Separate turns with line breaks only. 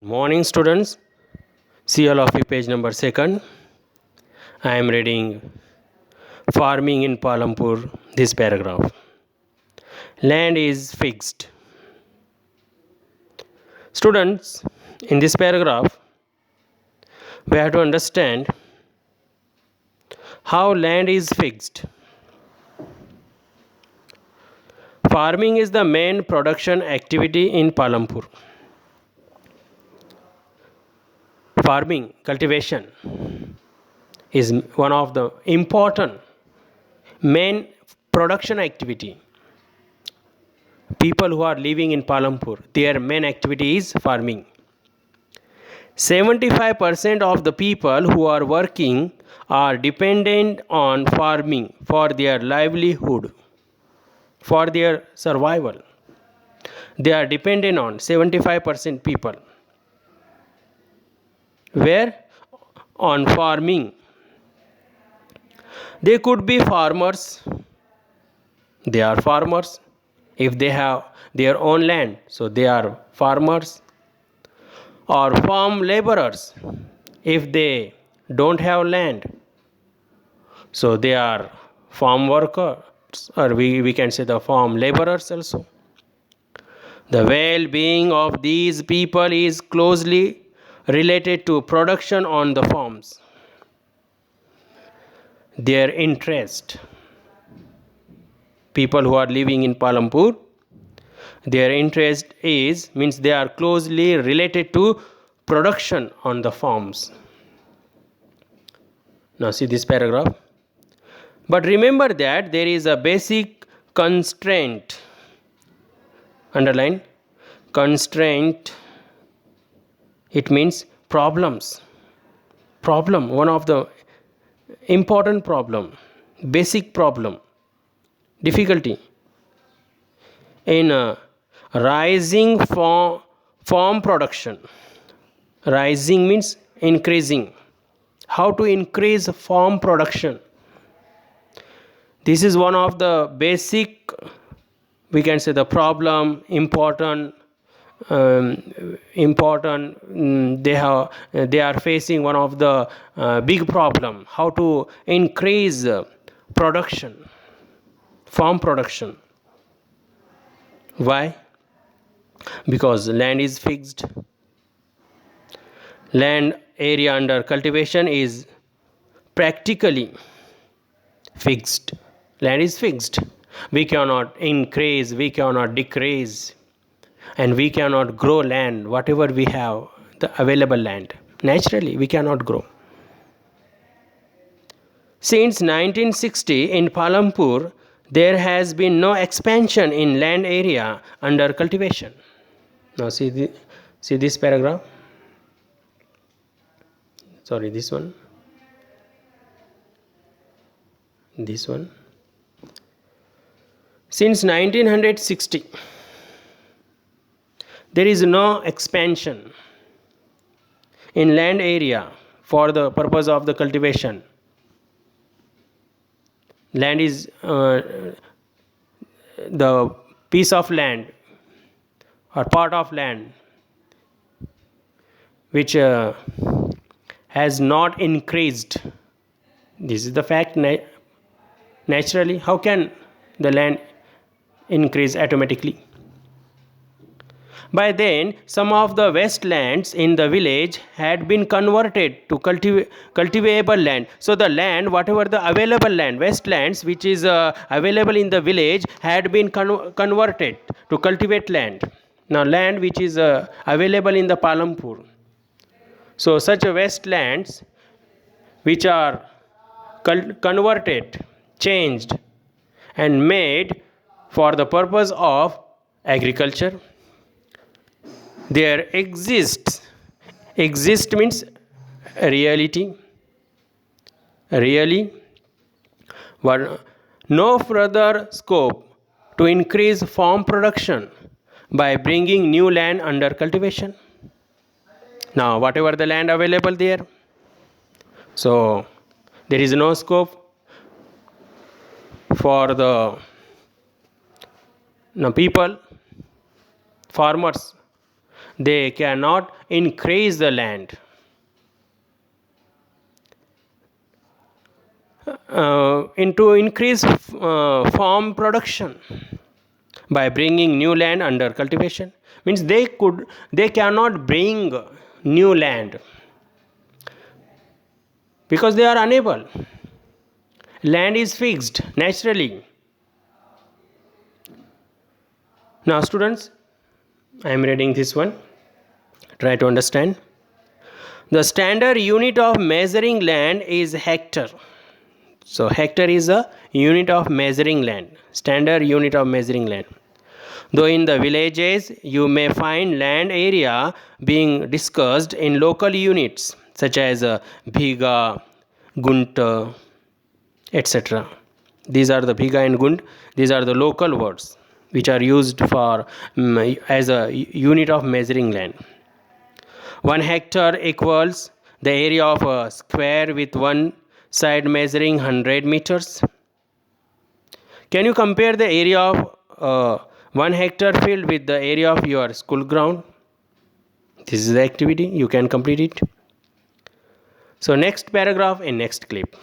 Morning students, CLOF page number 2nd. I am reading farming in Palampur, this paragraph. Land is fixed. Students, in this paragraph, we have to understand how land is fixed. Farming is the main production activity in Palampur. Farming, cultivation, is one of the important main production activity. People who are living in Palampur, their main activity is farming. 75% of the people who are working are dependent on farming for their livelihood, for their survival. They are dependent on 75% people. Where? On farming. They could be farmers. They are farmers. If they have their own land, so they are farmers. Or farm laborers. If they don't have land, so they are farm workers, or we can say the farm laborers also. The well-being of these people is closely related to production on the farms. Their interest, people who are living in Palampur, their interest means they are closely related to production on the farms. Now see this paragraph. But remember that there is a basic constraint. Underline constraint. It means problems. Problem, one of the important problem, basic problem, difficulty in rising farm production. Rising means increasing. How to increase farm production? This is one of the basic, we can say, the problem, important. They are facing one of the big problem, how to increase production, farm production. Why? Because land is fixed. Land area under cultivation is practically fixed. Land is fixed. We cannot increase, we cannot decrease, and we cannot grow land, whatever we have, the available land. Naturally, we cannot grow. Since 1960 in Palampur, there has been no expansion in land area under cultivation. Now see this paragraph. Sorry, this one. This one. Since 1960, there is no expansion in land area for the purpose of the cultivation. Land is the piece of land or part of land which has not increased. This is the fact. Naturally, how can the land increase automatically? By then, some of the wastelands in the village had been converted to cultivable land. So the land, whatever the available land, wastelands which is available in the village, had been converted to cultivate land. Now land which is available in the Palampur. So such wastelands which are converted, changed, and made for the purpose of agriculture. There exist means reality, really, but no further scope to increase farm production by bringing new land under cultivation. Now whatever the land available there, so there is no scope for the people, farmers, They cannot increase the land. Into increase farm production by bringing new land under cultivation, means they cannot bring new land because they are unable. Land is fixed naturally. Now students, I am reading this one, try to understand. The standard unit of measuring land is hectare. So hectare is a unit of measuring land, standard unit of measuring land. Though in the villages you may find land area being discussed in local units such as bhiga, gunt, etc. These are the bhiga and gunt. These are the local words which are used for as a unit of measuring land. 1 hectare equals the area of a square with one side measuring 100 meters. Can you compare the area of 1 hectare field with the area of your school ground? This is the activity, you can complete it. So next paragraph in next clip.